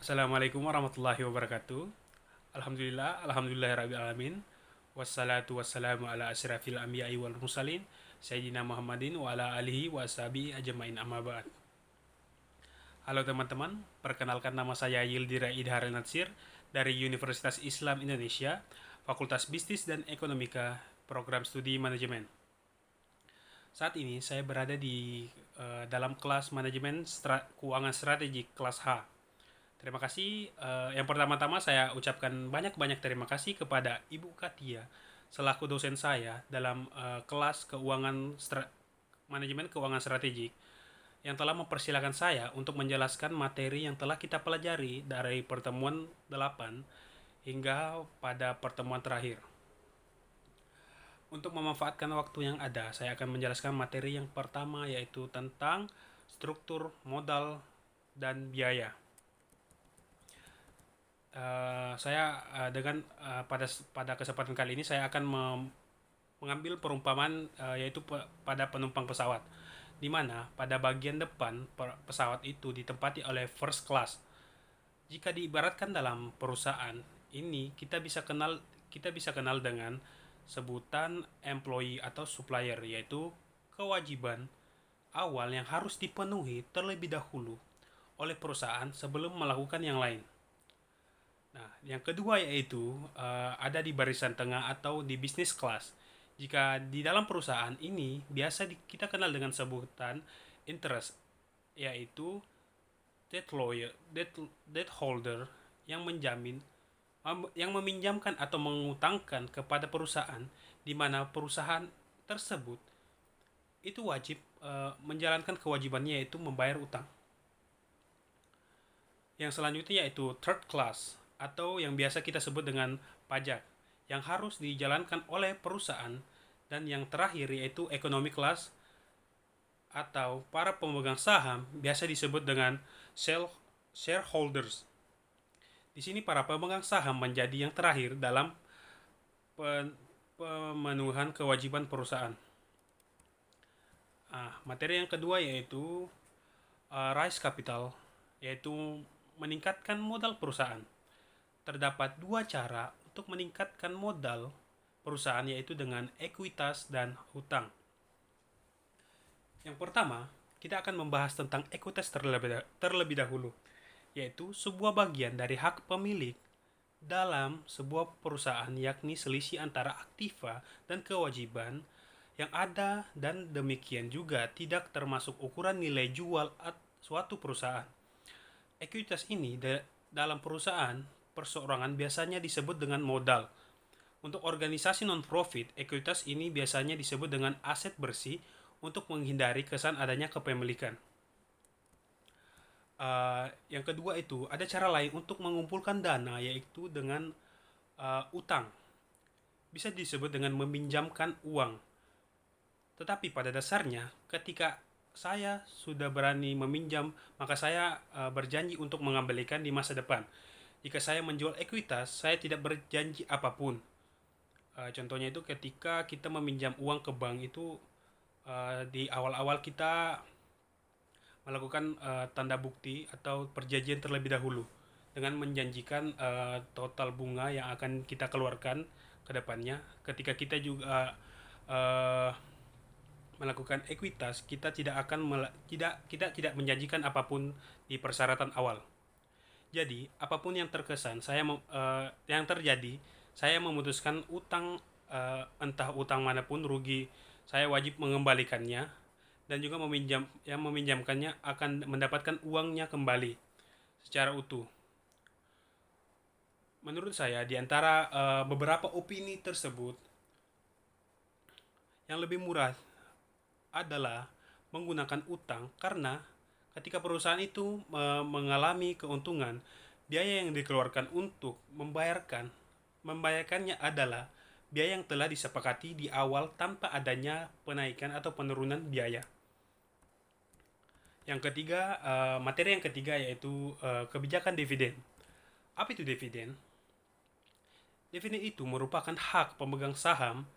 Assalamualaikum warahmatullahi wabarakatuh. Alhamdulillahirabbil alamin. Wassalatu wassalamu ala asyrafil anbiya'i wal mursalin sayyidina Muhammadin wa ala alihi wa ashabihi ajmain amma ba'd. Halo teman-teman, perkenalkan nama saya Yildira Idhar Natsir dari Universitas Islam Indonesia, Fakultas Bisnis dan Ekonomika, Program Studi Manajemen. Saat ini saya berada di dalam kelas Manajemen Keuangan Strategik kelas H. Terima kasih. Yang pertama-tama saya ucapkan banyak-banyak terima kasih kepada Ibu Katia selaku dosen saya dalam kelas Manajemen Keuangan Strategik yang telah mempersilahkan saya untuk menjelaskan materi yang telah kita pelajari dari pertemuan 8 hingga pada pertemuan terakhir. Untuk memanfaatkan waktu yang ada, saya akan menjelaskan materi yang pertama yaitu tentang struktur modal dan biaya. Pada kesempatan kali ini saya akan mengambil perumpamaan yaitu pada penumpang pesawat, di mana pada bagian depan pesawat itu ditempati oleh first class. Jika diibaratkan dalam perusahaan ini, kita bisa kenal dengan sebutan employee atau supplier, yaitu kewajiban awal yang harus dipenuhi terlebih dahulu oleh perusahaan sebelum melakukan yang lain. Nah, yang kedua yaitu ada di barisan tengah atau di business class. Jika di dalam perusahaan ini biasa kita kenal dengan sebutan interest, yaitu debt holder yang meminjamkan atau mengutangkan kepada perusahaan, di mana perusahaan tersebut itu wajib menjalankan kewajibannya yaitu membayar utang. Yang selanjutnya yaitu third class atau yang biasa kita sebut dengan pajak yang harus dijalankan oleh perusahaan, dan yang terakhir yaitu economy class atau para pemegang saham biasa disebut dengan shareholders. Di sini para pemegang saham menjadi yang terakhir dalam pemenuhan kewajiban perusahaan. Materi yang kedua yaitu raise capital, yaitu meningkatkan modal perusahaan. Terdapat dua cara untuk meningkatkan modal perusahaan, yaitu dengan ekuitas dan hutang. Yang pertama, kita akan membahas tentang ekuitas terlebih dahulu, yaitu sebuah bagian dari hak pemilik dalam sebuah perusahaan, yakni selisih antara aktiva dan kewajiban yang ada, dan demikian juga tidak termasuk ukuran nilai jual suatu perusahaan. Ekuitas ini dalam perusahaan perseorangan biasanya disebut dengan modal. Untuk organisasi non-profit, ekuitas ini biasanya disebut dengan aset bersih untuk menghindari kesan adanya kepemilikan. Yang kedua itu, ada cara lain untuk mengumpulkan dana, yaitu dengan utang. Bisa disebut dengan meminjamkan uang. Tetapi pada dasarnya, ketika saya sudah berani meminjam, maka saya berjanji untuk mengembalikan di masa depan. Jika saya menjual ekuitas, saya tidak berjanji apapun. Contohnya itu ketika kita meminjam uang ke bank itu, di awal-awal kita melakukan tanda bukti atau perjanjian terlebih dahulu dengan menjanjikan total bunga yang akan kita keluarkan ke depannya. Ketika kita juga melakukan ekuitas, kita tidak menjanjikan apapun di persyaratan awal. Jadi, apapun yang yang terjadi, saya memutuskan utang, entah utang manapun rugi, saya wajib mengembalikannya, dan juga yang meminjamkannya akan mendapatkan uangnya kembali secara utuh. Menurut saya, di antara beberapa opini tersebut, yang lebih murah adalah menggunakan utang, karena ketika perusahaan itu mengalami keuntungan, biaya yang dikeluarkan untuk membayarkannya adalah biaya yang telah disepakati di awal tanpa adanya penaikan atau penurunan biaya. Materi yang ketiga yaitu kebijakan dividen. Apa itu dividen? Dividen itu merupakan hak pemegang saham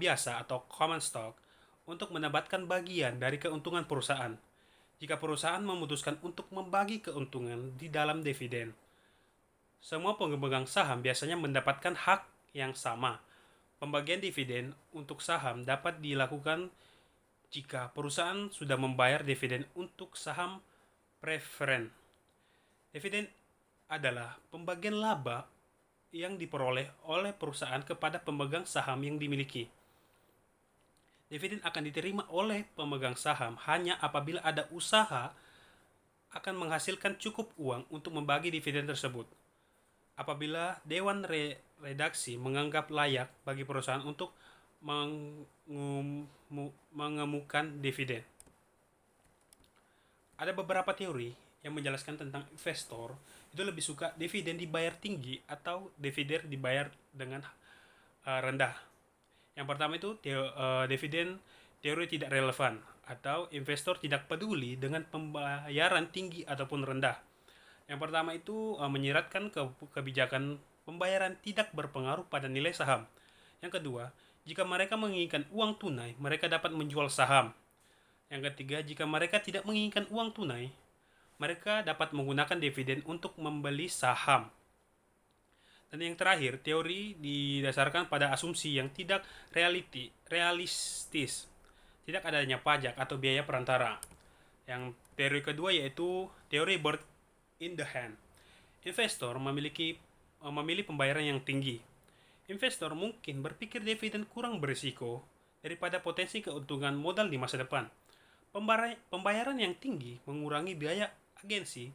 biasa atau common stock untuk mendapatkan bagian dari keuntungan perusahaan. jika perusahaan memutuskan untuk membagi keuntungan di dalam dividen. Semua pemegang saham biasanya mendapatkan hak yang sama. Pembagian dividen untuk saham dapat dilakukan jika perusahaan sudah membayar dividen untuk saham preferen. Dividen adalah pembagian laba yang diperoleh oleh perusahaan kepada pemegang saham yang dimiliki. Dividen akan diterima oleh pemegang saham hanya apabila ada usaha akan menghasilkan cukup uang untuk membagi dividen tersebut. Apabila Dewan Redaksi menganggap layak bagi perusahaan untuk mengemukan dividen. Ada beberapa teori yang menjelaskan tentang investor itu lebih suka dividen dibayar tinggi atau dividen dibayar dengan rendah. Yang pertama itu dividen teori tidak relevan atau investor tidak peduli dengan pembayaran tinggi ataupun rendah. Yang pertama itu menyiratkan kebijakan pembayaran tidak berpengaruh pada nilai saham. Yang kedua, jika mereka menginginkan uang tunai, mereka dapat menjual saham. Yang ketiga, jika mereka tidak menginginkan uang tunai, mereka dapat menggunakan dividen untuk membeli saham. Dan yang terakhir, teori didasarkan pada asumsi yang tidak realistis. Tidak adanya pajak atau biaya perantara. Yang teori kedua yaitu teori bird in the hand. Investor memilih pembayaran yang tinggi. Investor mungkin berpikir dividen kurang berisiko daripada potensi keuntungan modal di masa depan. Pembayaran yang tinggi mengurangi biaya agensi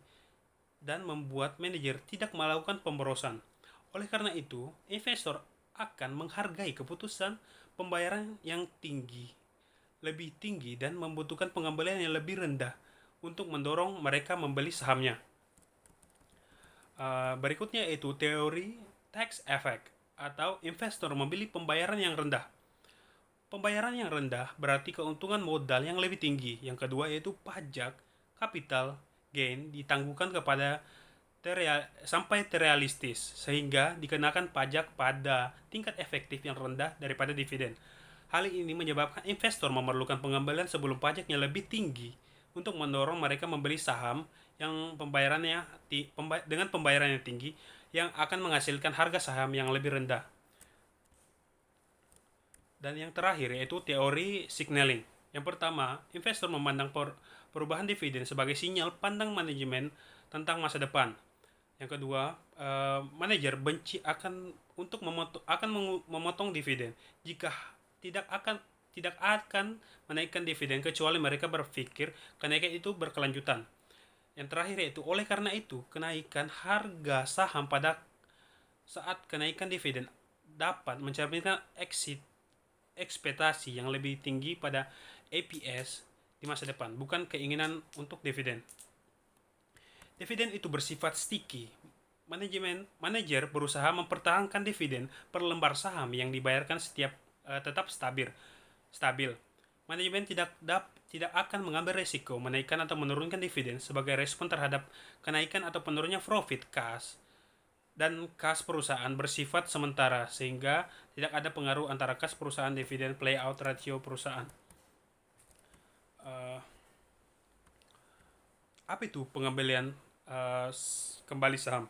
dan membuat manajer tidak melakukan pemborosan. Oleh karena itu, investor akan menghargai keputusan pembayaran yang lebih tinggi dan membutuhkan pengembalian yang lebih rendah untuk mendorong mereka membeli sahamnya. Berikutnya yaitu teori tax effect atau investor memilih pembayaran yang rendah. Pembayaran yang rendah berarti keuntungan modal yang lebih tinggi. Yang kedua yaitu pajak capital gain ditangguhkan kepada sampai terrealistis sehingga dikenakan pajak pada tingkat efektif yang rendah daripada dividen. Hal ini menyebabkan investor memerlukan pengembalian sebelum pajaknya lebih tinggi untuk mendorong mereka membeli saham yang dengan pembayaran yang tinggi yang akan menghasilkan harga saham yang lebih rendah. Dan yang terakhir yaitu teori signaling. Yang pertama, investor memandang perubahan dividen sebagai sinyal pandang manajemen tentang masa depan. Yang kedua, manajer benci akan memotong dividen jika tidak akan menaikkan dividen kecuali mereka berpikir kenaikan itu berkelanjutan. Yang terakhir yaitu oleh karena itu kenaikan harga saham pada saat kenaikan dividen dapat mencerminkan ekspektasi yang lebih tinggi pada EPS di masa depan, bukan keinginan untuk dividen. Dividen itu bersifat sticky. Manajer berusaha mempertahankan dividen per lembar saham yang dibayarkan tetap stabil. Manajemen tidak akan mengambil risiko menaikkan atau menurunkan dividen sebagai respon terhadap kenaikan atau penurunnya profit kas dan kas perusahaan bersifat sementara sehingga tidak ada pengaruh antara kas perusahaan dividen payout ratio perusahaan. Apa itu pengembalian kembali saham?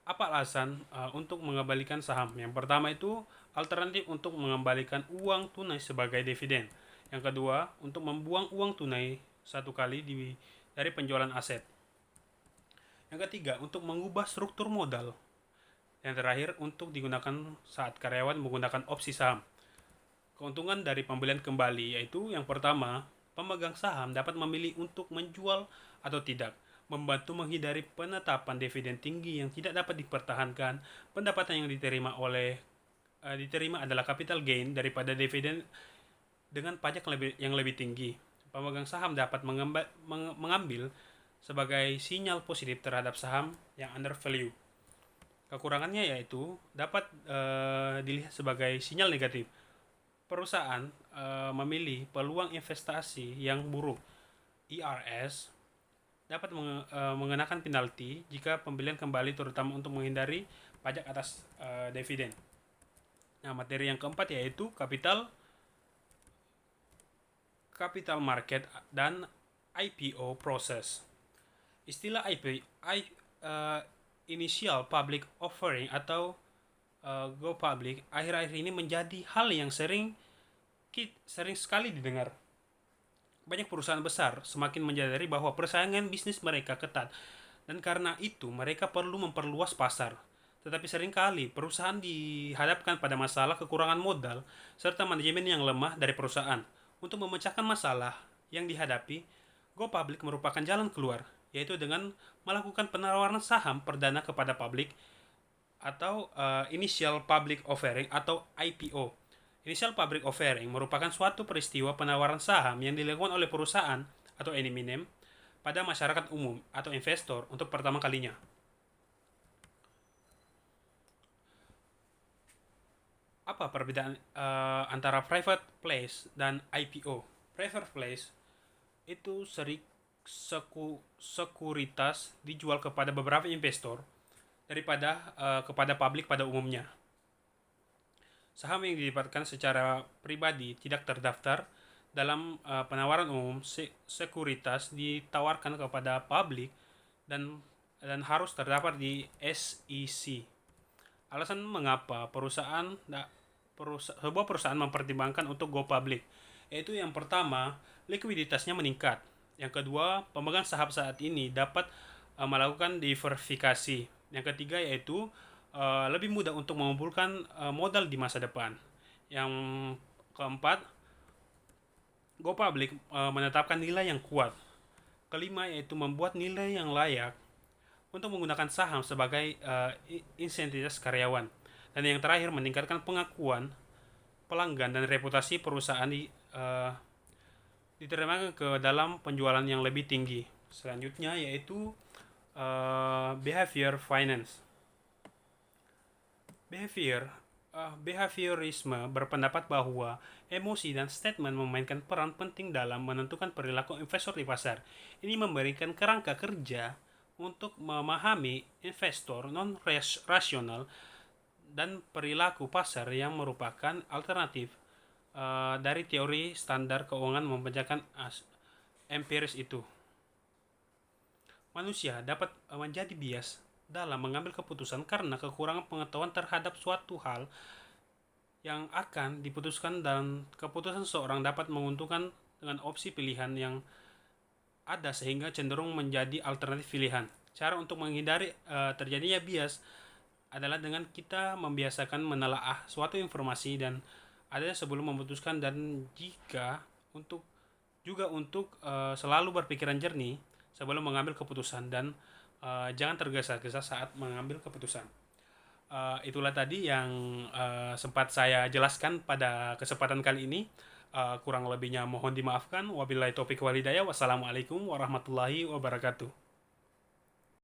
Apa alasan untuk mengembalikan saham? Yang pertama itu alternatif untuk mengembalikan uang tunai sebagai dividen. Yang kedua, untuk membuang uang tunai satu kali dari penjualan aset. Yang ketiga, untuk mengubah struktur modal. Yang terakhir, untuk digunakan saat karyawan menggunakan opsi saham. Keuntungan dari pembelian kembali yaitu yang pertama, pemegang saham dapat memilih untuk menjual atau tidak, membantu menghindari penetapan dividen tinggi yang tidak dapat dipertahankan. Pendapatan yang diterima adalah capital gain daripada dividen dengan pajak yang lebih tinggi. Pemegang saham dapat mengambil sebagai sinyal positif terhadap saham yang under value. Kekurangannya yaitu dapat dilihat sebagai sinyal negatif. Perusahaan memilih peluang investasi yang buruk. IRS dapat mengenakan penalti jika pembelian kembali terutama untuk menghindari pajak atas dividen. Nah, materi yang keempat yaitu capital market dan IPO proses. Istilah initial public offering atau go public akhir-akhir ini menjadi hal yang sering sekali didengar. Banyak perusahaan besar semakin menyadari bahwa persaingan bisnis mereka ketat dan karena itu mereka perlu memperluas pasar. Tetapi seringkali perusahaan dihadapkan pada masalah kekurangan modal serta manajemen yang lemah dari perusahaan. Untuk memecahkan masalah yang dihadapi, go public merupakan jalan keluar, yaitu dengan melakukan penawaran saham perdana kepada publik atau initial public offering atau IPO. Initial public offering merupakan suatu peristiwa penawaran saham yang dilakukan oleh perusahaan atau eminem pada masyarakat umum atau investor untuk pertama kalinya. Apa perbedaan antara private place dan IPO? Private place itu sekuritas dijual kepada beberapa investor daripada kepada publik pada umumnya. Saham yang didapatkan secara pribadi tidak terdaftar dalam penawaran umum. Sekuritas ditawarkan kepada publik dan harus terdapat di SEC. Alasan mengapa sebuah perusahaan mempertimbangkan untuk go public, yaitu yang pertama, likuiditasnya meningkat. Yang kedua, pemegang saham saat ini dapat melakukan diversifikasi. Yang ketiga yaitu lebih mudah untuk mengumpulkan modal di masa depan. Yang keempat, go public menetapkan nilai yang kuat. Kelima yaitu membuat nilai yang layak untuk menggunakan saham sebagai insentitas karyawan. Dan yang terakhir, meningkatkan pengakuan pelanggan dan reputasi perusahaan diterjemahkan ke dalam penjualan yang lebih tinggi. Selanjutnya yaitu behavior finance. Behaviorisme berpendapat bahwa emosi dan statement memainkan peran penting dalam menentukan perilaku investor di pasar. Ini memberikan kerangka kerja untuk memahami investor non-rasional dan perilaku pasar yang merupakan alternatif dari teori standar keuangan membacakan empiris itu. Manusia dapat menjadi bias dalam mengambil keputusan karena kekurangan pengetahuan terhadap suatu hal yang akan diputuskan, dan keputusan seseorang dapat menguntungkan dengan opsi pilihan yang ada sehingga cenderung menjadi alternatif pilihan. Cara untuk menghindari terjadinya bias adalah dengan kita membiasakan menelaah suatu informasi dan adanya sebelum memutuskan, dan untuk selalu berpikiran jernih sebelum mengambil keputusan dan jangan tergesa-gesa saat mengambil keputusan. Itulah tadi yang sempat saya jelaskan pada kesempatan kali ini. Kurang lebihnya mohon dimaafkan. Wabillahi taufiq wal hidayah. Wassalamualaikum warahmatullahi wabarakatuh.